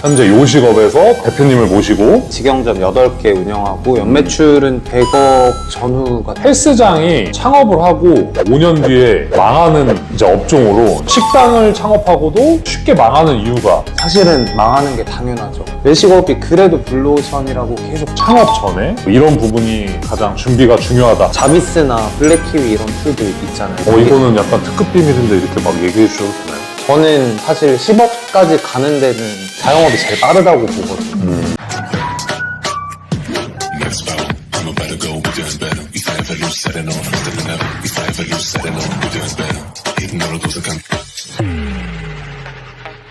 현재 요식업에서 대표님을 모시고 직영점 8개 운영하고 연매출은 100억 전후가 헬스장이 창업을 하고 5년 뒤에 망하는 이제 업종으로 식당을 창업하고도 쉽게 망하는 이유가 사실은 망하는 게 당연하죠. 외식업이 그래도 블루오션이라고 계속 창업 전에 이런 부분이 가장 준비가 중요하다. 자비스나 블랙키위 이런 툴도 있잖아요. 이거는 약간 특급 비밀인데 이렇게 막 얘기해 주셔도 되나요? 저는 사실 10억까지 가는 데는 자영업이 제일 빠르다고 보거든요. Next battle, I'm about to go, we're doing better. We fight for loose, setting on, stepping out. We fight for loose, setting on, we're doing better. Hitting all of those accounts.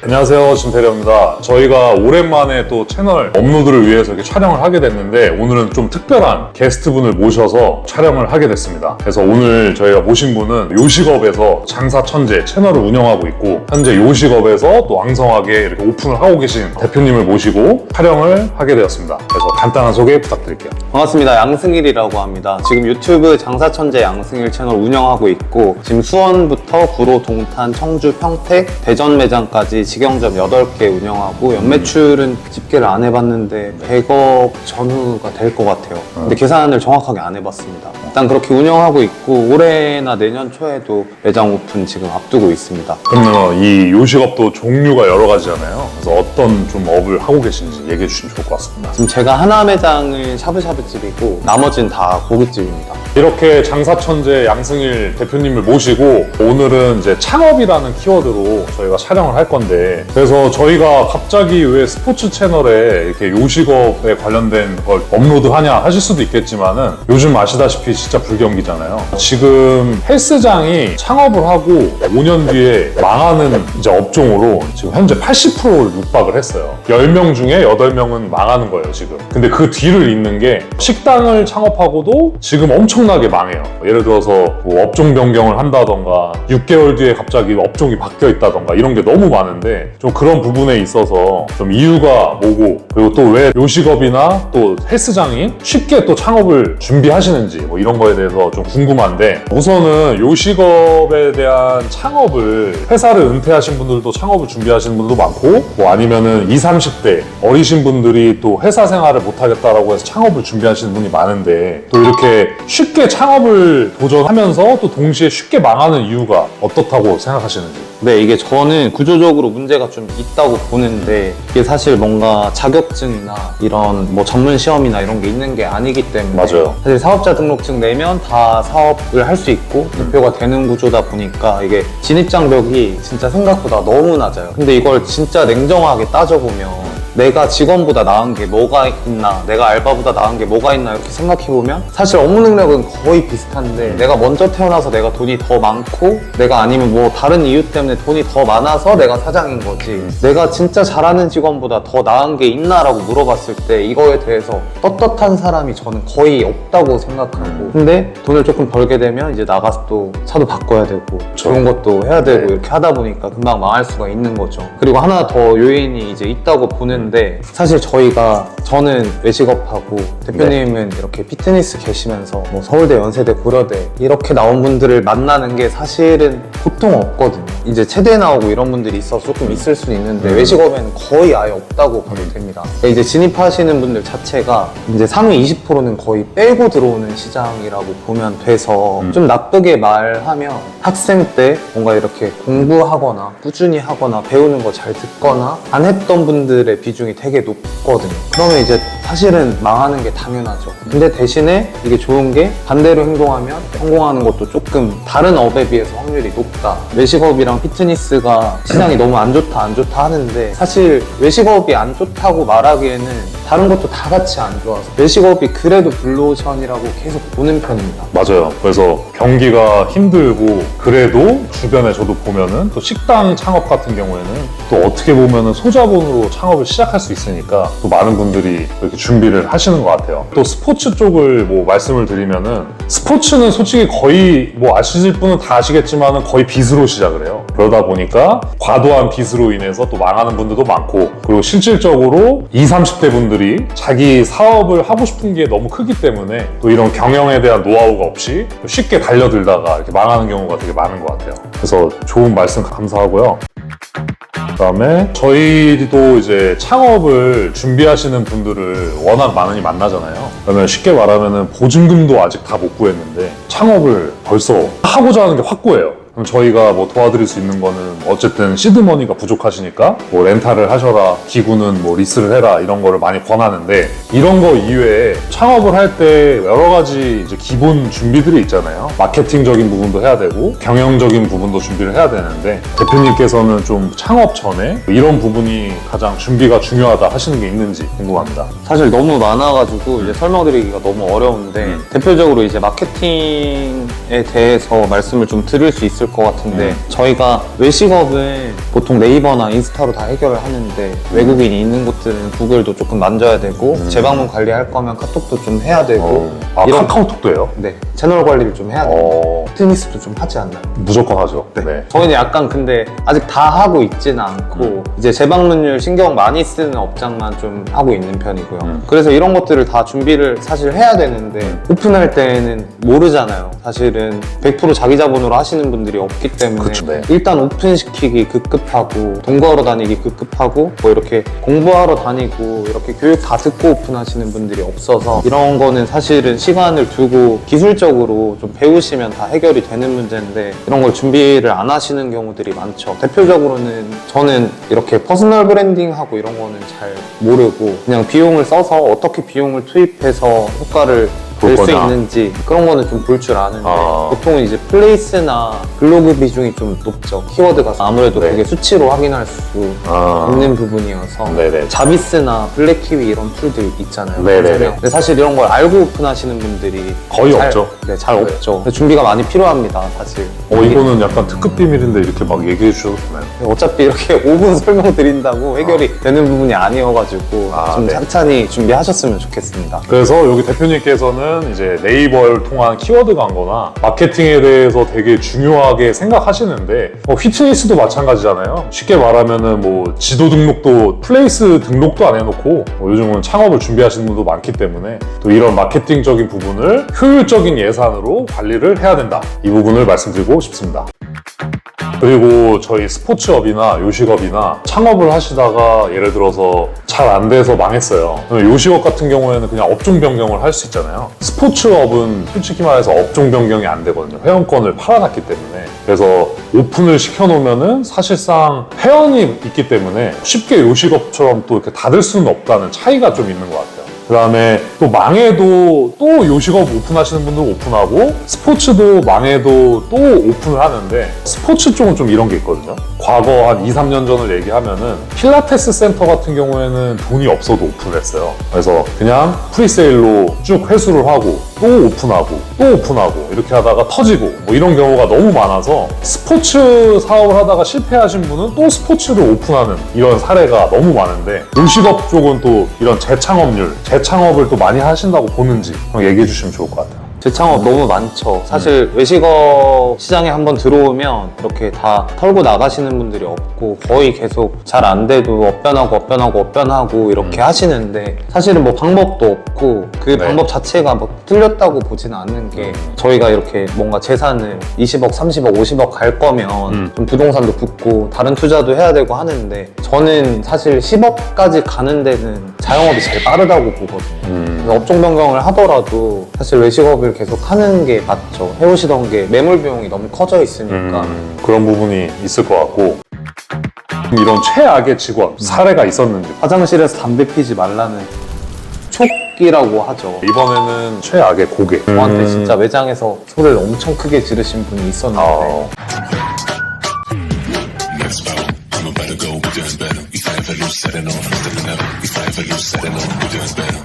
안녕하세요, 진태리입니다. 저희가 오랜만에 또 채널 업로드를 위해서 이렇게 촬영을 하게 됐는데 오늘은 좀 특별한 게스트분을 모셔서 촬영을 하게 됐습니다. 그래서 오늘 저희가 모신 분은 요식업에서 장사천재 채널을 운영하고 있고 현재 요식업에서 또 왕성하게 이렇게 오픈을 하고 계신 대표님을 모시고 촬영을 하게 되었습니다. 그래서 간단한 소개 부탁드릴게요. 반갑습니다. 양승일이라고 합니다. 지금 유튜브 장사천재 양승일 채널 운영하고 있고 지금 수원부터 구로, 동탄, 청주, 평택, 대전 매장까지 직영점 8개 운영하고 연매출은 집계를 안 해봤는데 100억 전후가 될 것 같아요. 근데 계산을 정확하게 안 해봤습니다. 일단 그렇게 운영하고 있고 올해나 내년 초에도 매장 오픈 지금 앞두고 있습니다. 그러면 이 요식업도 종류가 여러 가지잖아요. 그래서 어떤 좀 업을 하고 계신지 얘기해 주시면 좋을 것 같습니다. 지금 제가 하나 매장은 샤브샤브집이고 나머지는 다 고깃집입니다. 이렇게 장사천재 양승일 대표님을 모시고 오늘은 이제 창업이라는 키워드로 저희가 촬영을 할 건데 그래서 저희가 갑자기 왜 스포츠 채널에 이렇게 요식업에 관련된 걸 업로드하냐 하실 수도 있겠지만은 요즘 아시다시피 진짜 불경기잖아요. 지금 헬스장이 창업을 하고 5년 뒤에 망하는 이제 업종으로 지금 현재 80%를 육박을 했어요. 10명 중에 8명은 망하는 거예요, 지금. 근데 그 뒤를 잇는 게 식당을 창업하고도 지금 엄청나게 망해요. 예를 들어서 뭐 업종 변경을 한다던가 6개월 뒤에 갑자기 업종이 바뀌어 있다던가 이런 게 너무 많은데 좀 그런 부분에 있어서 좀 이유가 뭐고 그리고 또 왜 요식업이나 또 헬스장이 쉽게 또 창업을 준비하시는지 뭐 이런 거에 대해서 좀 궁금한데 우선은 요식업에 대한 창업을 회사를 은퇴하신 분들도 창업을 준비하시는 분들도 많고 뭐 아니면은 20, 30대 어리신 분들이 또 회사 생활을 못하겠다라고 해서 창업을 준비하시는 분이 많은데 또 이렇게 쉽게 창업을 도전하면서 또 동시에 쉽게 망하는 이유가 어떻다고 생각하시는지? 네, 이게 저는 구조적으로 문제가 좀 있다고 보는데 이게 사실 뭔가 자격증이나 이런 뭐 전문 시험이나 이런 게 있는 게 아니기 때문에 맞아요. 사실 사업자 등록증 내면 다 사업을 할 수 있고 대표가 되는 구조다 보니까 이게 진입장벽이 진짜 생각보다 너무 낮아요. 근데 이걸 진짜 냉정하게 따져보면 내가 직원보다 나은 게 뭐가 있나, 내가 알바보다 나은 게 뭐가 있나 이렇게 생각해보면 사실 업무 능력은 거의 비슷한데 내가 먼저 태어나서 내가 돈이 더 많고 내가 아니면 뭐 다른 이유 때문에 돈이 더 많아서 내가 사장인 거지 내가 진짜 잘하는 직원보다 더 나은 게 있나라고 물어봤을 때 이거에 대해서 떳떳한 사람이 저는 거의 없다고 생각하고 근데 돈을 조금 벌게 되면 이제 나가서 또 차도 바꿔야 되고 좋은 것도 해야 되고 이렇게 하다 보니까 금방 망할 수가 있는 거죠. 그리고 하나 더 요인이 이제 있다고 보는 사실 저는 외식업하고 대표님은 이렇게 피트니스 계시면서 뭐 서울대, 연세대, 고려대 이렇게 나온 분들을 만나는 게 사실은 보통 없거든요. 이제 체대 나오고 이런 분들이 있어서 조금 있을 수는 있는데 외식업에는 거의 아예 없다고 봐도 됩니다. 그러니까 이제 진입하시는 분들 자체가 이제 상위 20%는 거의 빼고 들어오는 시장이라고 보면 돼서 좀 나쁘게 말하면 학생 때 뭔가 이렇게 공부하거나 꾸준히 하거나 배우는 거 잘 듣거나 안 했던 분들의 비중이 되게 높거든요. 그러면 이제 사실은 망하는 게 당연하죠. 근데 대신에 이게 좋은 게 반대로 행동하면 성공하는 것도 조금 다른 업에 비해서 확률이 높다. 외식업이랑 피트니스가 시장이 너무 안 좋다 하는데 사실 외식업이 안 좋다고 말하기에는 다른 것도 다 같이 안 좋아서 외식업이 그래도 블루오션이라고 계속 보는 편입니다. 맞아요. 그래서 경기가 힘들고 그래도 주변에 저도 보면은 또 식당 창업 같은 경우에는 또 어떻게 보면은 소자본으로 창업을 시작할 수 있으니까 또 많은 분들이 이렇게 준비를 하시는 것 같아요. 또 스포츠 쪽을 뭐 말씀을 드리면은 스포츠는 솔직히 거의 뭐 아시실 분은 다 아시겠지만은 거의 빚으로 시작을 해요. 그러다 보니까 과도한 빚으로 인해서 또 망하는 분들도 많고 그리고 실질적으로 20, 30대 분들이 자기 사업을 하고 싶은 게 너무 크기 때문에 또 이런 경영에 대한 노하우가 없이 쉽게 달려들다가 이렇게 망하는 경우가 되게 많은 것 같아요. 그래서 좋은 말씀 감사하고요. 그다음에 저희도 이제 창업을 준비하시는 분들을 워낙 많이 만나잖아요. 그러면 쉽게 말하면은 보증금도 아직 다 못 구했는데 창업을 벌써 하고자 하는 게 확고해요. 그럼 저희가 뭐 도와드릴 수 있는 거는 어쨌든 시드머니가 부족하시니까 뭐 렌탈을 하셔라, 기구는 뭐 리스를 해라 이런 거를 많이 권하는데 이런 거 이외에 창업을 할 때 여러 가지 이제 기본 준비들이 있잖아요. 마케팅적인 부분도 해야 되고 경영적인 부분도 준비를 해야 되는데 대표님께서는 좀 창업 전에 이런 부분이 가장 준비가 중요하다 하시는 게 있는지 궁금합니다. 사실 너무 많아가지고 이제 설명드리기가 너무 어려운데 대표적으로 이제 마케팅에 대해서 말씀을 좀 드릴 수 있을 것 같은데 저희가 외식업은 보통 네이버나 인스타로 다 해결을 하는데 외국인이 있는 곳들은 구글도 조금 만져야 되고 재방문 관리할 거면 카톡도 좀 해야 되고 카카오톡도 해요? 네, 채널 관리를 좀 해야 되고 피트니스도 좀 하지 않나요? 무조건 하죠. 네. 저희는 약간 근데 아직 다 하고 있지는 않고 이제 재방문율 신경 많이 쓰는 업장만 좀 하고 있는 편이고요. 그래서 이런 것들을 다 준비를 사실 해야 되는데 오픈할 때는 모르잖아요. 사실은 100% 자기 자본으로 하시는 분들이 없기 때문에 그쵸, 네. 일단 오픈시키기 급급하고 돈 구하러 다니기 급급하고 뭐 이렇게 공부하러 다니고 이렇게 교육 다 듣고 오픈하시는 분들이 없어서 이런 거는 사실은 시간을 두고 기술적으로 좀 배우시면 다 해결이 되는 문제인데 이런 걸 준비를 안 하시는 경우들이 많죠. 대표적으로는 저는 이렇게 퍼스널 브랜딩하고 이런 거는 잘 모르고 그냥 비용을 써서 어떻게 비용을 투입해서 효과를 낼 수 있는지 그런 거는 좀 볼 줄 아는데 보통은 이제 플레이스나 블로그 비중이 좀 높죠. 키워드가 아무래도 그게 수치로 확인할 수 있는 부분이어서 네네. 자비스나 블랙키위 이런 툴들 있잖아요. 네네네. 근데 사실 이런 걸 알고 오픈하시는 분들이 거의 잘, 없죠. 네, 잘 없죠. 근데 준비가 많이 필요합니다, 사실. 이거는 약간 특급 비밀인데 이렇게 막 얘기해 주셔도 되나요? 어차피 이렇게 5분 설명드린다고 해결이 되는 부분이 아니어가지고 좀 네. 찬찬히 준비하셨으면 좋겠습니다. 그래서 여기 대표님께서는 이제 네이버를 통한 키워드 광고나 마케팅에 대해서 되게 중요하게 생각하시는데 피트니스도 마찬가지잖아요. 쉽게 말하면은 뭐 지도 등록도 플레이스 등록도 안 해놓고 요즘은 창업을 준비하시는 분도 많기 때문에 또 이런 마케팅적인 부분을 효율적인 예산으로 관리를 해야 된다. 이 부분을 말씀드리고 싶습니다. 그리고 저희 스포츠업이나 요식업이나 창업을 하시다가 예를 들어서 잘 안 돼서 망했어요. 요식업 같은 경우에는 그냥 업종 변경을 할 수 있잖아요. 스포츠업은 솔직히 말해서 업종 변경이 안 되거든요. 회원권을 팔아놨기 때문에. 그래서 오픈을 시켜놓으면은 사실상 회원이 있기 때문에 쉽게 요식업처럼 또 이렇게 닫을 수는 없다는 차이가 좀 있는 것 같아요. 그 다음에 또 망해도 또 요식업 오픈하시는 분들 오픈하고 스포츠도 망해도 또 오픈을 하는데 스포츠 쪽은 좀 이런 게 있거든요. 과거 한 2, 3년 전을 얘기하면은 필라테스 센터 같은 경우에는 돈이 없어도 오픈을 했어요. 그래서 그냥 프리세일로 쭉 회수를 하고 또 오픈하고 또 오픈하고 이렇게 하다가 터지고 뭐 이런 경우가 너무 많아서 스포츠 사업을 하다가 실패하신 분은 또 스포츠를 오픈하는 이런 사례가 너무 많은데 요식업 쪽은 또 이런 재창업률, 재창업을 또 많이 하신다고 보는지 얘기해 주시면 좋을 것 같아요. 재창업 너무 많죠. 사실 외식업 시장에 한번 들어오면 이렇게 다 털고 나가시는 분들이 없고 거의 계속 잘 안 돼도 업변하고 이렇게 하시는데 사실은 뭐 방법도 없고 그 방법 자체가 뭐 틀렸다고 보지는 않는 게 저희가 이렇게 뭔가 재산을 20억, 30억, 50억 갈 거면 좀 부동산도 붙고 다른 투자도 해야 되고 하는데 저는 사실 10억까지 가는 데는 자영업이 제일 빠르다고 보거든요. 업종 변경을 하더라도 사실 외식업을 계속 하는 게 맞죠. 해오시던 게 매몰 비용이 너무 커져 있으니까 그런 부분이 있을 것 같고 이런 최악의 직원 사례가 있었는지 화장실에서 담배 피지 말라는 촉이라고 하죠. 이번에는 최악의 고객 저한테 진짜 매장에서 소리를 엄청 크게 지르신 분이 있었는데 Next battle, I'm about to go, we're doing better. If I ever lose, set it on. Stepping up. If I ever lose, set it on. We're doing better.